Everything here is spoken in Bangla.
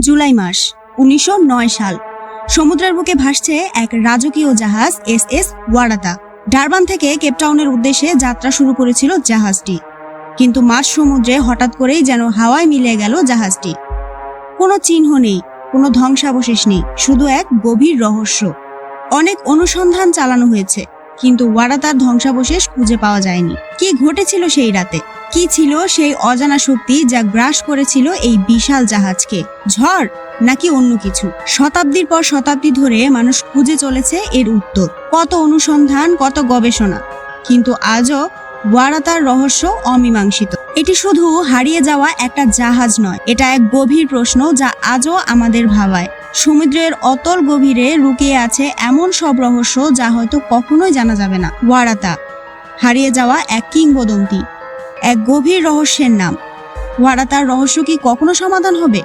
জুলাই মাস ১৯০৯ সাল। সমুদ্রের বুকে ভাসছে এক রাজকীয় জাহাজ SS ওয়ারাতা। ডারবান থেকে কেপটাউনের উদ্দেশ্যে যাত্রা শুরু করেছিল জাহাজটি, কিন্তু মাঝ সমুদ্রে হঠাৎ করেই যেন হাওয়ায় মিলিয়ে গেল জাহাজটি। কোনো চিহ্ন নেই, কোনো ধ্বংসাবশেষ নেই, শুধু এক গভীর রহস্য। অনেক অনুসন্ধান চালানো হয়েছে, কিন্তু ওয়ারাতার ধ্বংসাবশেষ খুঁজে পাওয়া যায়নি। কি ঘটেছিল সেই রাতে? কি ছিল সেই অজানা শক্তি যা গ্রাস করেছিল এই বিশাল জাহাজকে? ঝড় নাকি অন্য কিছু? শতাব্দীর পর শতাব্দী ধরে মানুষ খুঁজে চলেছে এর উত্তর। কত অনুসন্ধান, কত গবেষণা, কিন্তু আজও ওয়ারাতার রহস্য অমীমাংসিত। এটি শুধু হারিয়ে যাওয়া একটা জাহাজ নয়, এটা এক গভীর প্রশ্ন যা আজও আমাদের ভাবায়। সমুদ্রের অতল গভীরে লুকিয়ে আছে এমন সব রহস্য যা হয়তো কখনোই জানা যাবে না। ওয়ারাতা, হারিয়ে যাওয়া এক কিংবদন্তি, এক গভীর রহস্যের নাম। ওয়ারাতার রহস্য কি কখনো সমাধান হবে?